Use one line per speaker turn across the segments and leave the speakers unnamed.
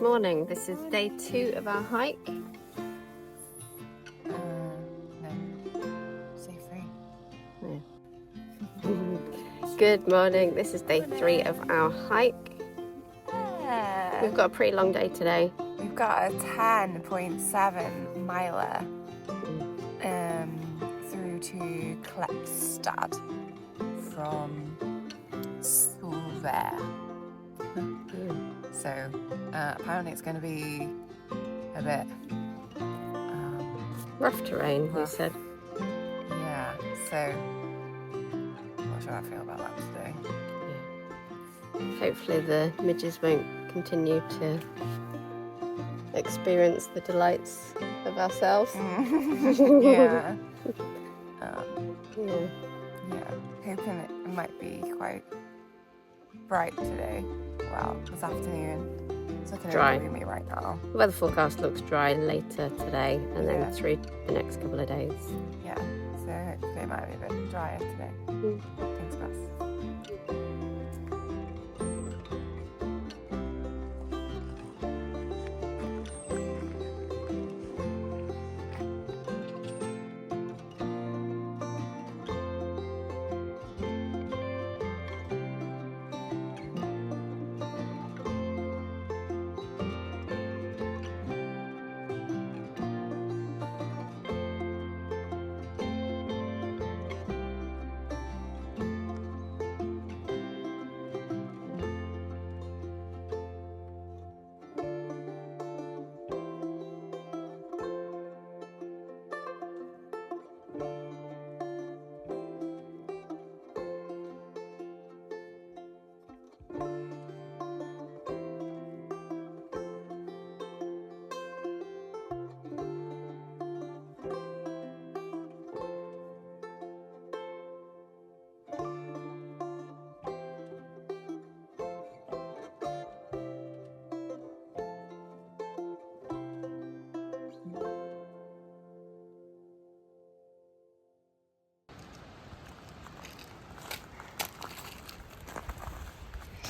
morning. This is day 2 of our hike.
No. Say 3.
Yeah. Good morning. This is day 3 of our hike.
Yeah.
We've got a pretty long day today.
We've got a 10.7 miler through to Kleppstad from Svolvær. So apparently it's going to be a bit
Rough terrain,
rough.
he said.
Yeah, so not sure how I feel about that today.
Yeah. Hopefully the midges won't continue to experience the delights of ourselves.
Yeah.
Yeah.
Yeah, hoping it might be quite bright today. Well, this afternoon. It's looking
Dry.
gloomy right now.
The weather forecast looks dry later today and then
Yeah.
through the next couple of days.
Yeah, so hopefully it might be a bit drier today. Fingers crossed.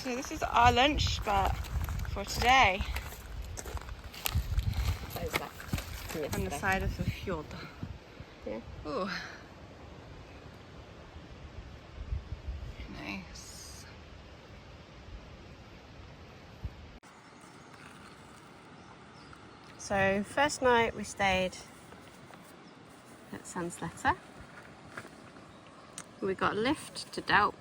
So this is our lunch spot for today. On the side of the fjord.
Yeah.
Ooh. Nice.
So first night we stayed at Svolvær. We got a lift to Daup.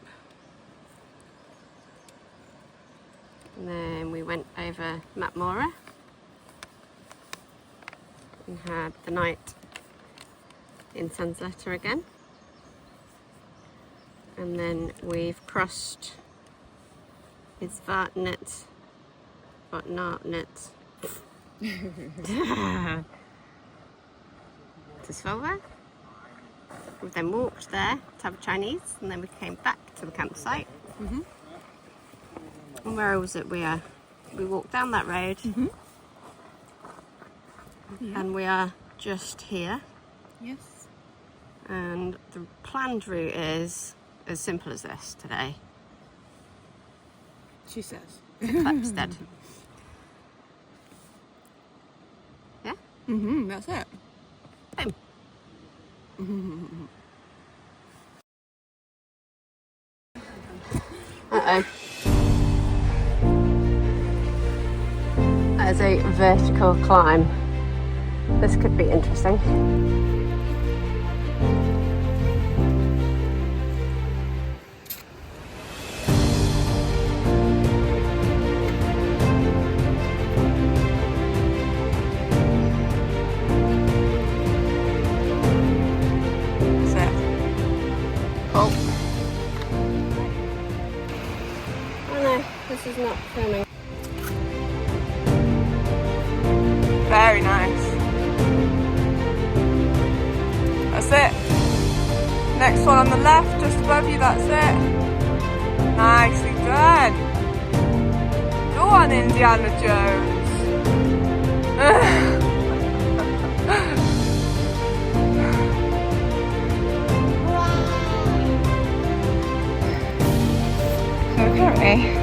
And then we went over Mapmora and had the night in Svolvær again. And then we've crossed Vatnet, to Svolvær. We then walked there to have a Chinese, and then we came back to the campsite. And where was it? We walked down that road, and we are just here.
Yes.
And the planned route is as simple as this today.
She says.
To Kleppstad. Yeah?
That's it.
Boom. Uh-oh. That is a vertical climb. This could be interesting. This is not filming.
Very nice. That's it. Next one on the left, just above you, that's it. Nicely done. Go on, Indiana Jones. So currently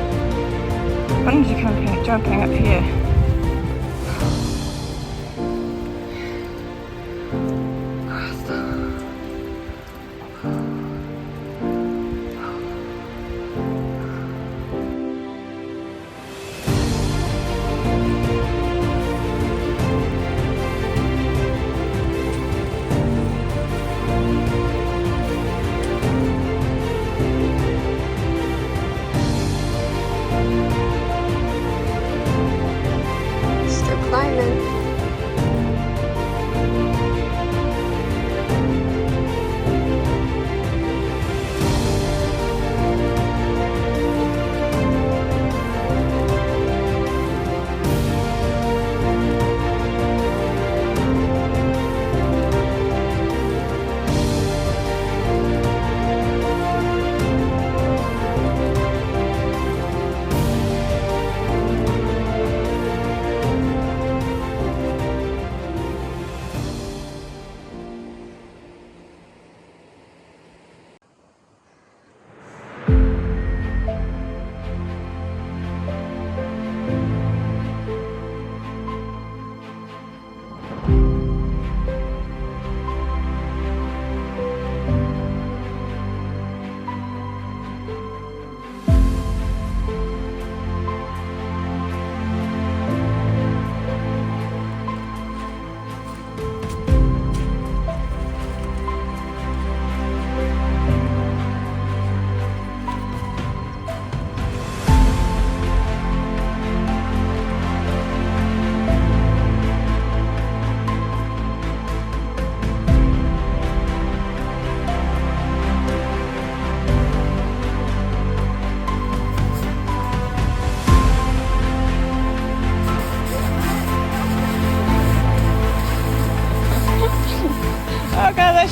bungee jumping up here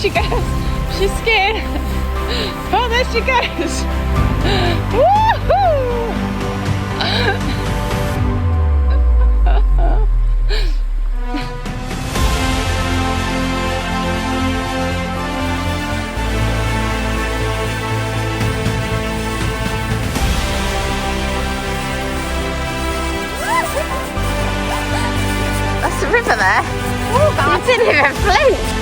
she goes. She's scared. Oh, there she goes. Woohoo!
That's the river there. Oh, God. You didn't even flinch.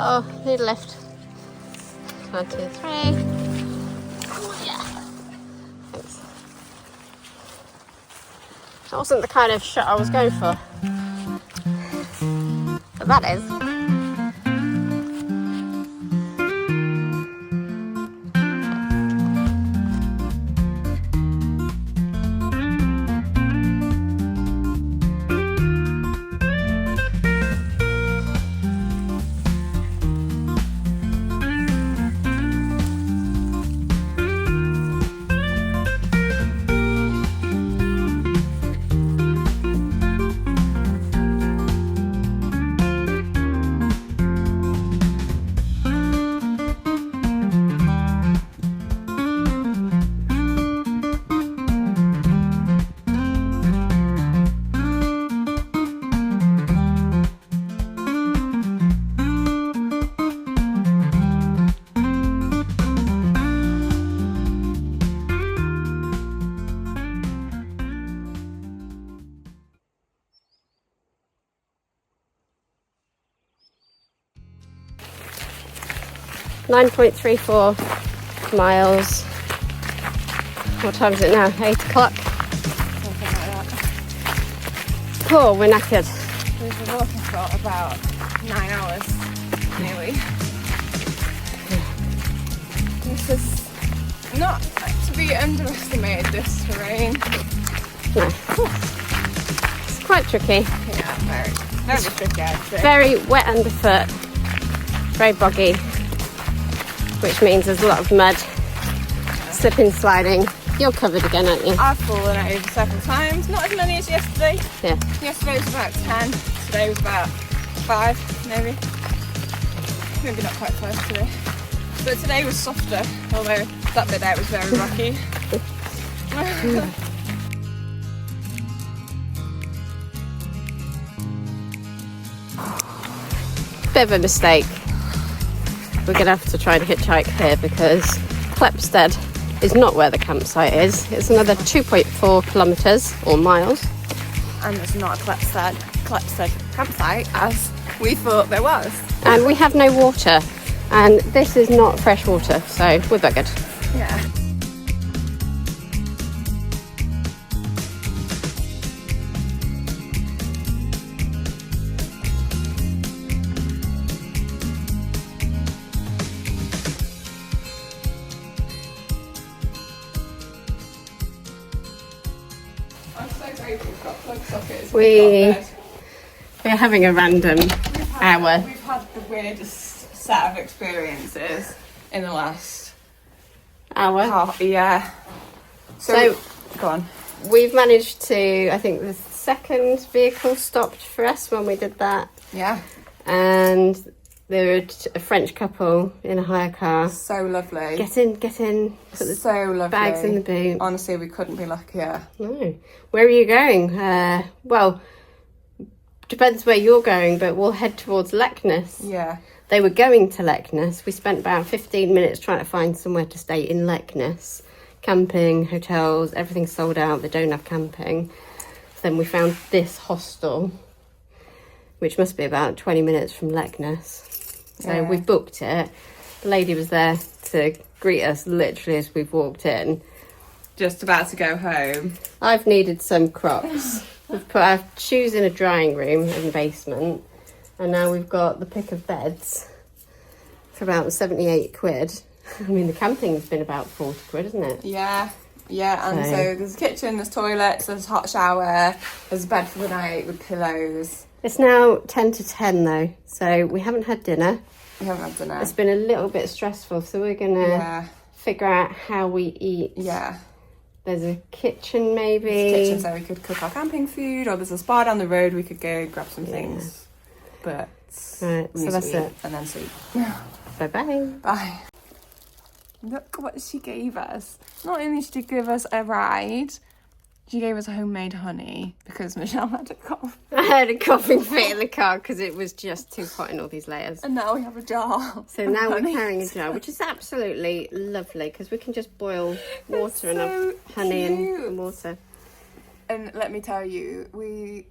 Oh, need a lift. 1, 2, 3. Oh, yeah. Thanks. That wasn't the kind of shot I was going for. But that is. .34 miles. What time is it now? 8 o'clock.
Something like that.
Oh, we're knackered.
We've been walking for about 9 hours, nearly. This is not to be underestimated, this terrain.
No. It's quite tricky.
Yeah, very tricky, I'd say.
Very wet underfoot. Very boggy. Which means there's a lot of mud, slipping, sliding. You're covered again, aren't you?
I've fallen over several times, not as many as yesterday.
Yeah.
Yesterday was about 10, today was about 5, maybe. Maybe not quite 5 today. But today was softer, although that bit there was very rocky.
Bit of a mistake. We're going to have to try and hitchhike here because Kleppstad is not where the campsite is. It's another 2.4 kilometres or miles.
And there's not a Kleppstad campsite as we thought there was.
And we have no water. And this is not fresh water, so we're buggered.
Yeah.
We're having a random hour.
We've had the weirdest set of experiences in the last
hour.
Yeah. So go on.
We've managed to, I think the second vehicle stopped for us when we did that.
Yeah.
And There were a French couple in a hire car.
So lovely.
Get in. Put the
So lovely.
bags in the boot.
Honestly, we couldn't be luckier.
No. Where are you going? Well, depends where you're going, but we'll head towards Leknes.
Yeah.
They were going to Leknes. We spent about 15 minutes trying to find somewhere to stay in Leknes. Camping, hotels, everything's sold out. They don't have camping. Then we found this hostel, which must be about 20 minutes from Leknes. So we've booked it. The lady was there to greet us literally as we've walked in.
Just about to go home.
I've needed some Crocs. We've put our shoes in a drying room in the basement. And now we've got the pick of beds for about 78 quid. I mean, the camping's been about 40 quid, isn't it?
Yeah. Yeah, and so there's a kitchen, there's toilets, there's a hot shower, there's a bed for the night with pillows.
It's now 10 to 10 though, so we haven't had dinner.
We haven't had dinner.
It's been a little bit stressful, so we're going to figure out how we eat.
Yeah.
There's a kitchen maybe.
There's a kitchen so we could cook our camping food, or there's a spa down the road we could go grab some things. But
right, so that's it.
And then sleep.
Bye-bye.
Bye. Look what she gave us. Not only did she give us a ride, she gave us homemade honey because Michelle had a cough.
I had a coughing fit in the car because it was just too hot in all these layers.
And now we have a jar.
So now we're carrying a jar, which is absolutely lovely because we can just boil water and honey and water.
And let me tell you, we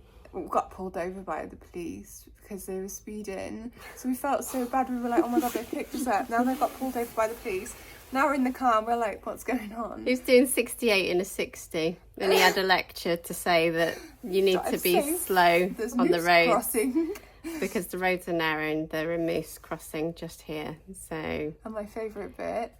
got pulled over by the police because they were speeding. So we felt so bad. We were like, oh my God, they picked us up. Now they got pulled over by the police. Now we're in the car and we're like, what's going on?
He was doing 68 in a 60 and he had a lecture to say that you need to be slow on the roads
crossing.
because the roads are narrow and there are moose crossing just here. So,
and my favourite bit,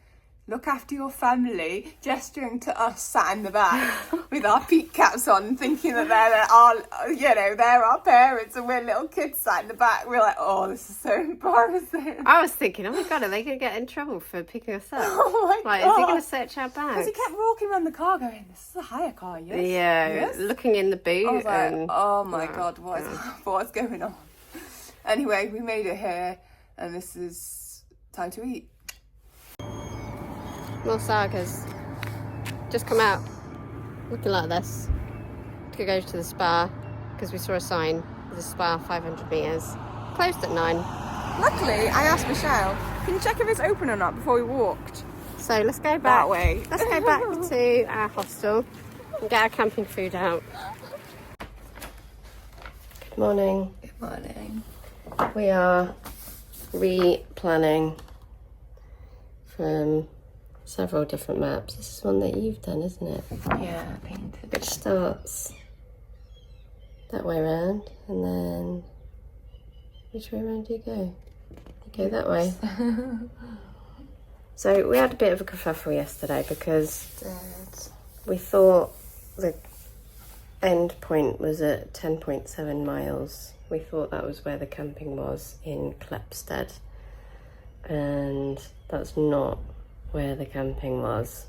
look after your family, gesturing to us sat in the back with our peak caps on, thinking that they're our parents and we're little kids sat in the back. We're like, oh, this is so embarrassing.
I was thinking, oh my God, are they going to get in trouble for picking us up?
Oh my God.
Is he going to search our bags?
Because he kept walking around the car going, this is a hire car, yes?
Yeah,
yes?
looking in the boot.
I was like,
and,
oh my God, what's going on? Anyway, we made it here and this is time to eat.
More sagas. Just come out looking like this. To go to the spa because we saw a sign. There's a spa 500 metres. Closed at 9.
Luckily, I asked Michelle, can you check if it's open or not before we walked?
So let's go back.
That way.
Let's go back to our hostel and get our camping food out. Good morning.
Good morning.
We are replanning from several different maps. This is one that you've done, isn't it?
Yeah, painted.
Which starts that way around, and then which way around do you go? You go that way. So we had a bit of a kerfuffle yesterday because we thought the end point was at 10.7 miles. We thought that was where the camping was in Kleppstad, and that's not where the camping was.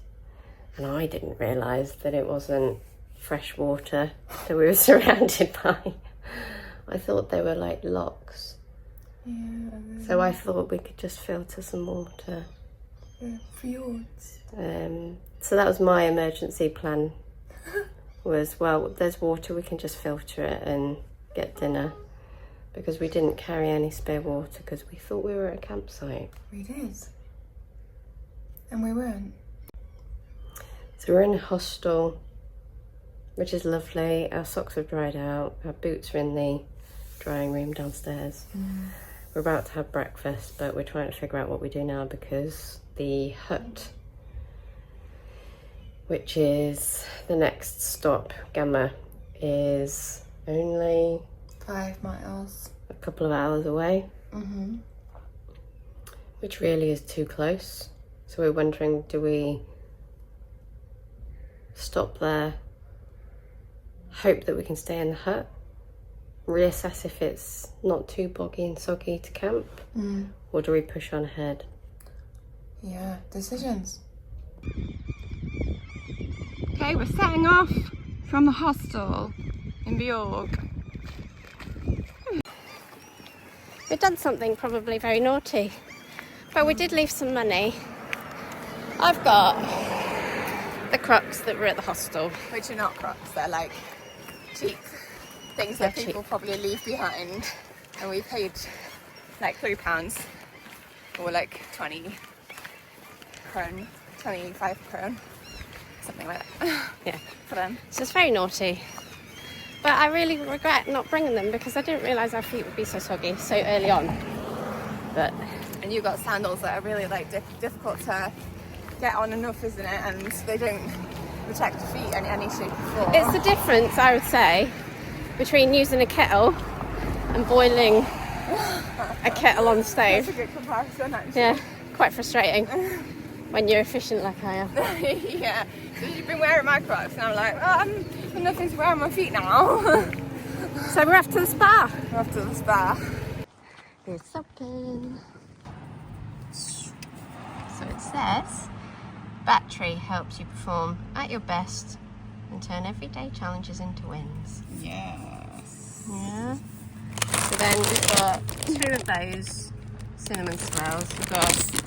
And I didn't realise that it wasn't fresh water that we were surrounded by. I thought they were like locks.
Yeah.
So I thought we could just filter some water.
Yeah, fjords.
So that was my emergency plan. Was, well, there's water, we can just filter it and get dinner. Because we didn't carry any spare water because we thought we were at a campsite.
We did. And we weren't.
So we're in a hostel, which is lovely. Our socks have dried out. Our boots are in the drying room downstairs. We're about to have breakfast, but we're trying to figure out what we do now because the hut, which is the next stop, Gamma, is only
5 miles.
A couple of hours away. Which really is too close. So we're wondering, do we stop there, hope that we can stay in the hut, reassess if it's not too boggy and soggy to camp, or do we push on ahead?
Yeah, decisions. Okay, we're setting off from the hostel in Bjorg.
We've done something probably very naughty, but we did leave some money. I've got the Crocs that were at the hostel.
Which are not Crocs, they're like cheap things that people probably leave behind. And we paid like £3 or like 20 krone, 25 krone, something like that.
Yeah.
For them.
So it's very naughty. But I really regret not bringing them because I didn't realise our feet would be so soggy so early on. But
and you got sandals that are really like difficult to get on enough, isn't it? And they don't protect your feet in any shape or form.
it's the difference, I would say, between using a kettle and boiling a kettle on the stove.
That's a good comparison, actually.
Yeah, quite frustrating when you're efficient like I am.
Yeah, so you've been wearing my Crocs and I'm like, I've nothing to wear on my feet now.
So we're off to the spa.
We're off to the spa.
It's open. So it says, battery helps you perform at your best and turn everyday challenges into wins.
Yes.
Yeah. So then we've got 2 of those cinnamon swirls. We've got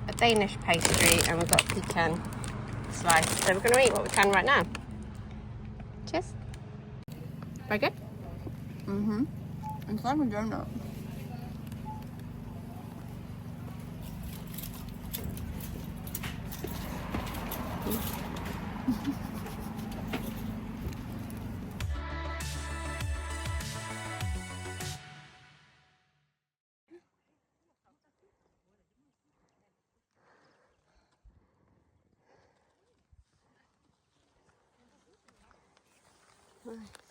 a Danish pastry and we've got pecan slice. So we're going to eat what we can right now. Cheers. Very good.
Mm-hmm. It's like a donut.
Nice.